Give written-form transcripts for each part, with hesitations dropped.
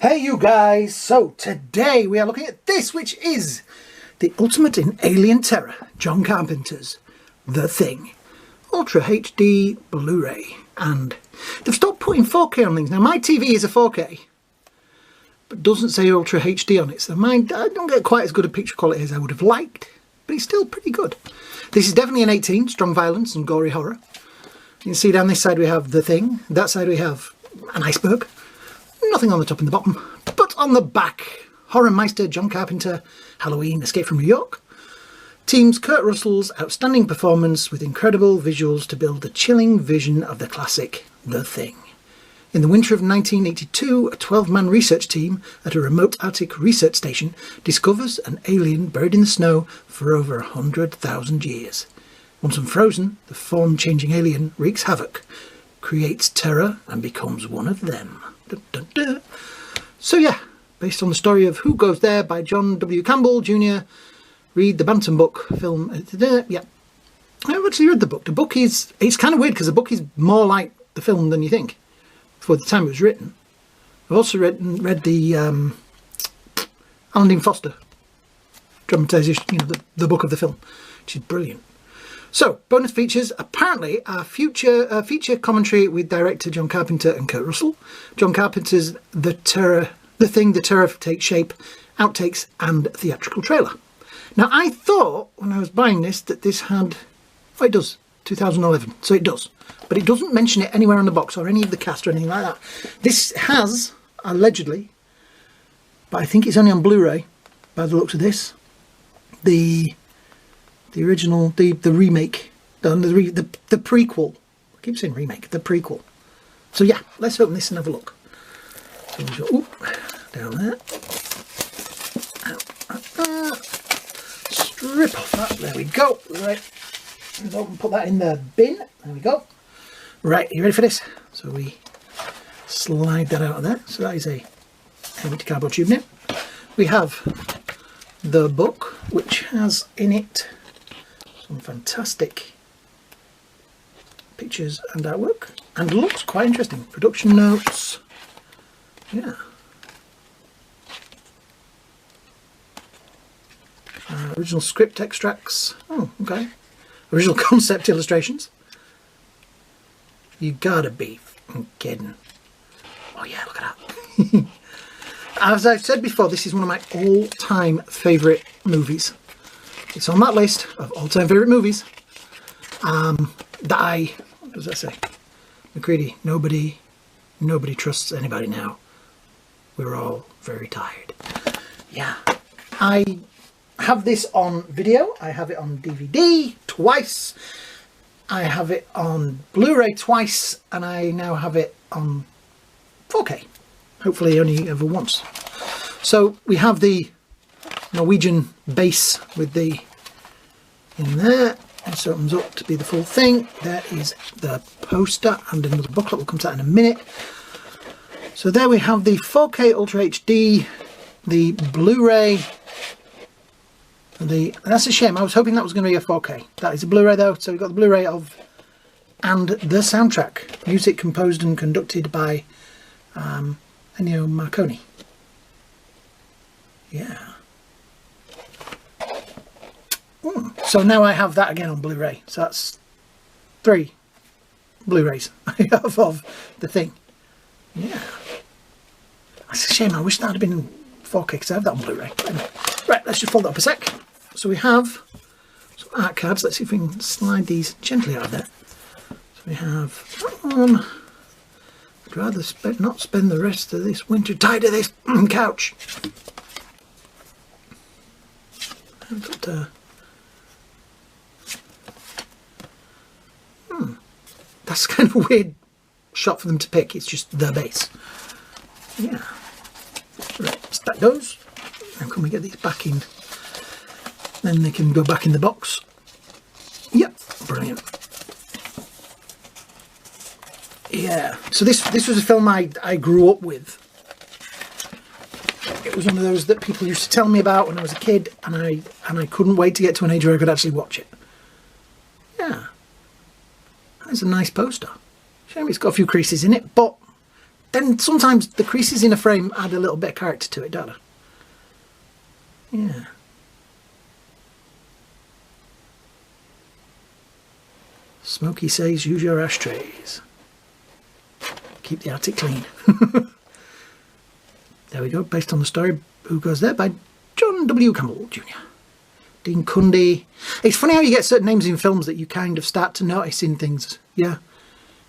Hey you guys, so today we are looking at this, which is the ultimate in alien terror, John Carpenter's The Thing, Ultra HD Blu-ray, and they've stopped putting 4K on things. Now my TV is a 4K, but doesn't say Ultra HD on it, so mine, I don't get quite as good a picture quality as I would have liked, but it's still pretty good. This is definitely an 18, strong violence and gory horror. You can see down this side we have The Thing, that side we have an iceberg. Nothing on the top and the bottom, but on the back, Horror Meister John Carpenter, Halloween, Escape from New York. Teams Kurt Russell's outstanding performance with incredible visuals to build a chilling vision of the classic The Thing. In the winter of 1982, a 12-man research team at a remote Arctic research station discovers an alien buried in the snow for over 100,000 years. Once unfrozen, the form-changing alien wreaks havoc, creates terror and becomes one of them. Dun, dun, dun. So yeah, based on the story of Who Goes There by John W. Campbell Jr. Read the Bantam book film. Yeah, I've actually read the book. The book is, it's kind of weird because the book is more like the film than you think for the time it was written. I've also read the Alan Dean Foster dramatisation, you know, the book of the film, which is brilliant. So, bonus features, apparently a feature commentary with director John Carpenter and Kurt Russell. John Carpenter's The Thing, The Terror Takes Shape, outtakes and theatrical trailer. Now I thought when I was buying this that this had, oh it does, 2011, so it does. But it doesn't mention it anywhere on the box or any of the cast or anything like that. This has, allegedly, but I think it's only on Blu-ray by the looks of this, the original, the remake, the prequel. I keep saying remake, the prequel. So yeah, let's open this and have a look. So we'll go, down there. Strip off that, there we go. Right, put that in the bin, there we go. Right, you ready for this? So we slide that out of there. So that is a empty cardboard tube now. We have the book, which has in it some fantastic pictures and artwork, and looks quite interesting. Production notes, yeah. Original script extracts. Oh, okay. Original concept illustrations. You gotta be kidding. Oh yeah, look at that. As I've said before, this is one of my all-time favourite movies. It's on that list of all-time favourite movies that what does that say? McCready, nobody trusts anybody now. We're all very tired. Yeah. I have this on video. I have it on DVD twice. I have it on Blu-ray twice. And I now have it on 4K. Hopefully only ever once. So we have the Norwegian base with the in there. This opens up to be the full thing. There is the poster and another booklet. We'll come to that in a minute. So there we have the 4K Ultra HD, the Blu-ray. That's a shame. I was hoping that was going to be a 4K. That is a Blu-ray though. So we've got the Blu-ray of and the soundtrack. Music composed and conducted by Ennio Morricone. Yeah. So now I have that again on Blu-ray. So that's 3 Blu-rays I have of The Thing. Yeah. That's a shame. I wish that had been in 4K because I have that on Blu-ray. Anyway. Right, let's just fold that up a sec. So we have some art cards. Let's see if we can slide these gently out of there. So we have that one. I'd rather not spend the rest of this winter tied to this couch. I've got that's kind of a weird shot for them to pick. It's just the base. Yeah. Right, stack those. Now can we get these back in? Then they can go back in the box. Yep, brilliant. Yeah. So this was a film I grew up with. It was one of those that people used to tell me about when I was a kid, and I couldn't wait to get to an age where I could actually watch it. Yeah. That's a nice poster. Shame it's got a few creases in it, but then sometimes the creases in a frame add a little bit of character to it, don't they? Yeah. Smokey says, use your ashtrays. Keep the attic clean. There we go, based on the story Who Goes There by John W. Campbell Jr. Dean Cundy. It's funny how you get certain names in films that you kind of start to notice in things. Yeah.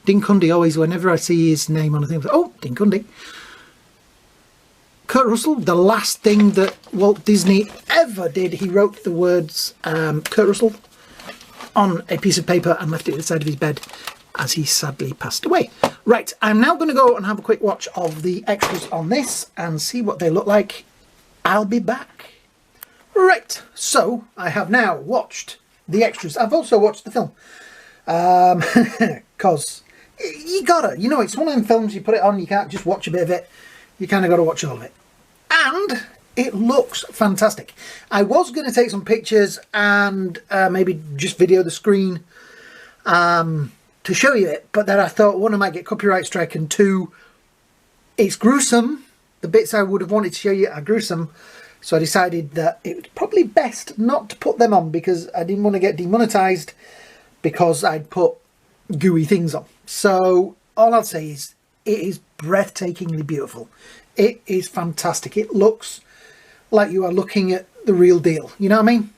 Dean Cundy, always, whenever I see his name on a thing, I was like, oh, Dean Cundy. Kurt Russell, the last thing that Walt Disney ever did, he wrote the words Kurt Russell on a piece of paper and left it at the side of his bed as he sadly passed away. Right, I'm now going to go and have a quick watch of the extras on this and see what they look like. I'll be back. Right, so I have now watched the extras. I've also watched the film. Because you gotta, you know, it's one of them films, you put it on, you can't just watch a bit of it. You kind of got to watch all of it. And it looks fantastic. I was going to take some pictures and maybe just video the screen to show you it, but then I thought, one, I might get copyright strike, and two, it's gruesome. The bits I would have wanted to show you are gruesome, so I decided that it was probably best not to put them on because I didn't want to get demonetized because I'd put gooey things on. So all I'll say is it is breathtakingly beautiful. It is fantastic. It looks like you are looking at the real deal. You know what I mean?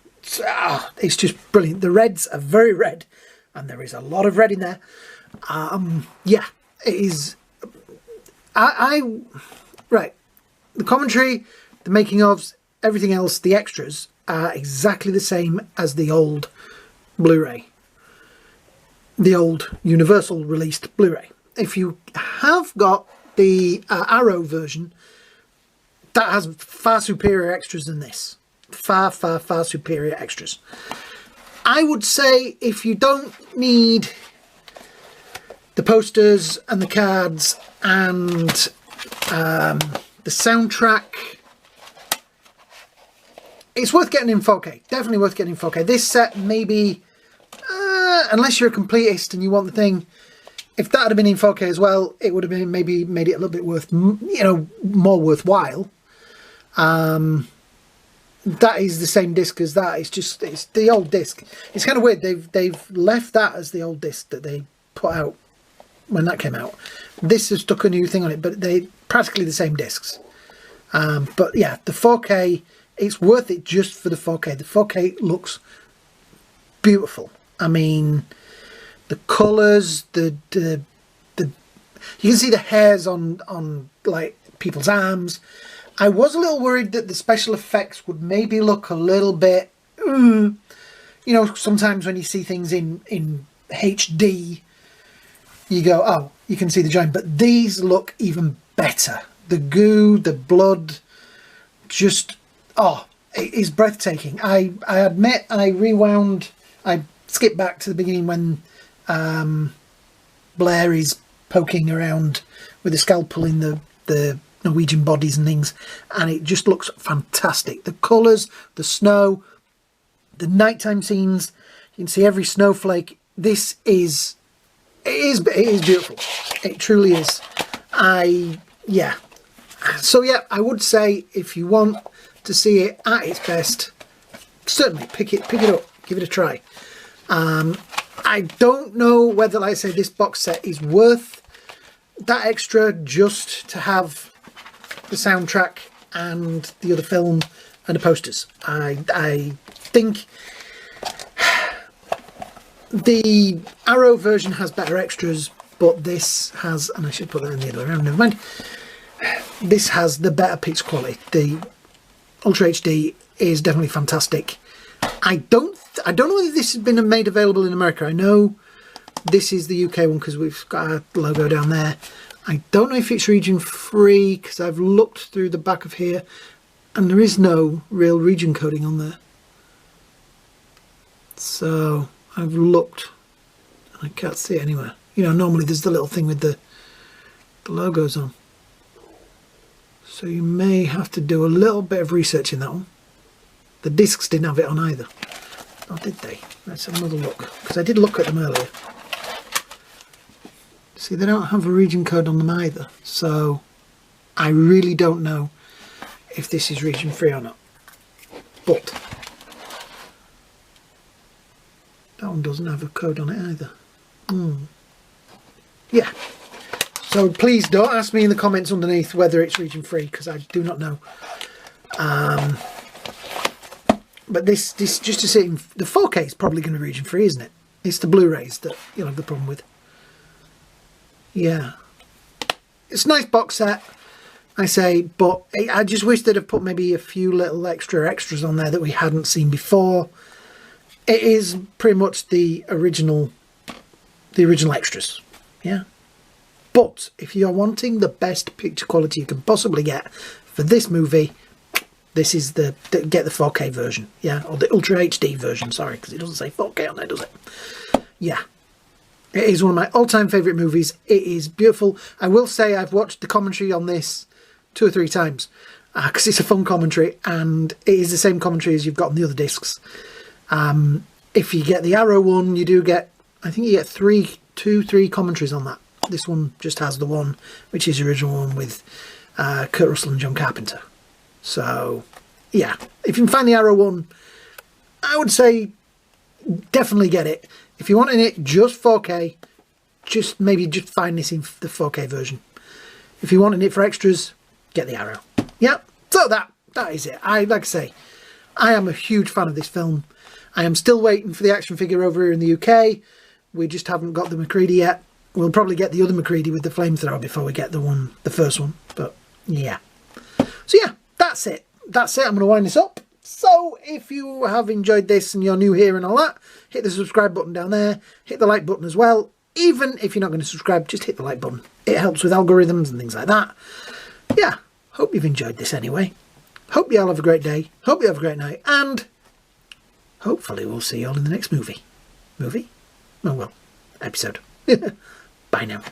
It's just brilliant. The reds are very red, and there is a lot of red in there. Yeah, it is. Right. The commentary, the making ofs, everything else, the extras are exactly the same as the old Blu-ray. The old Universal released Blu-ray. If you have got the Arrow version, that has far superior extras than this. Far superior extras. I would say if you don't need the posters and the cards and the soundtrack, it's worth getting in 4K. Definitely worth getting in 4K. This set maybe, unless you're a completist and you want the thing, if that had been in 4K as well, it would have been maybe made it a little bit worth, you know, more worthwhile. That is the same disc as that. It's the old disc. It's kind of weird. They've left that as the old disc that they put out when that came out. This has stuck a new thing on it, but they practically the same discs. But yeah, the 4K, it's worth it just for the 4K. The 4K looks beautiful. I mean, the colours, you can see the hairs on like people's arms. I was a little worried that the special effects would maybe look a little bit, you know, sometimes when you see things in HD, you go, oh, you can see the joint, but these look even better. The goo, the blood, just, oh, it is breathtaking. I admit, and I rewound, I skipped back to the beginning when Blair is poking around with a scalpel in the Norwegian bodies and things, and it just looks fantastic. The colours, the snow, the nighttime scenes, you can see every snowflake. This is, it is beautiful. It truly is. Yeah. So yeah, I would say if you want to see it at its best, certainly pick it up, give it a try. I don't know whether, like I say, this box set is worth that extra just to have the soundtrack and the other film and the posters. I think the Arrow version has better extras, but this has, and I should put that in the other way around, never mind. This has the better picture quality. The Ultra HD is definitely fantastic. I don't know whether this has been made available in America. I know this is the UK one because we've got our logo down there. I don't know if it's region free because I've looked through the back of here and there is no real region coding on there. So I've looked and I can't see it anywhere. You know, normally there's the little thing with the logos on. So you may have to do a little bit of research in that one. The discs didn't have it on either. Oh, did they? Let's have another look, because I did look at them earlier. See, they don't have a region code on them either, so I really don't know if this is region free or not. But that one doesn't have a code on it either. Yeah. So please don't ask me in the comments underneath whether it's region free, because I do not know. But this just to see, the 4K is probably going to be region free, isn't it? It's the Blu-rays that you'll have the problem with. Yeah. It's a nice box set, I say, but I just wish they'd have put maybe a few little extras on there that we hadn't seen before. It is pretty much the original extras, yeah. But if you're wanting the best picture quality you can possibly get for this movie, this is get the 4K version, yeah, or the Ultra HD version. Sorry, because it doesn't say 4K on there, does it? Yeah. It is one of my all-time favourite movies. It is beautiful. I will say I've watched the commentary on this 2 or 3 times because it's a fun commentary, and it is the same commentary as you've got on the other discs. If you get the Arrow one, you do get, I think you get 2, 3 commentaries on that. This one just has the one, which is the original one with Kurt Russell and John Carpenter. So, yeah, if you can find the Arrow one, I would say definitely get it. If you want it just 4K, maybe just find this in the 4K version. If you want it for extras, get the Arrow. Yeah, so that is it. Like I say, I am a huge fan of this film. I am still waiting for the action figure over here in the UK. We just haven't got the McCready yet. We'll probably get the other McCready with the flamethrower before we get the first one. But yeah. So yeah, that's it. That's it. I'm going to wind this up. So if you have enjoyed this and you're new here and all that, hit the subscribe button down there. Hit the like button as well. Even if you're not going to subscribe, just hit the like button. It helps with algorithms and things like that. Yeah, hope you've enjoyed this anyway. Hope you all have a great day. Hope you have a great night. And hopefully we'll see you all in the next movie. Oh well, episode. Bye now.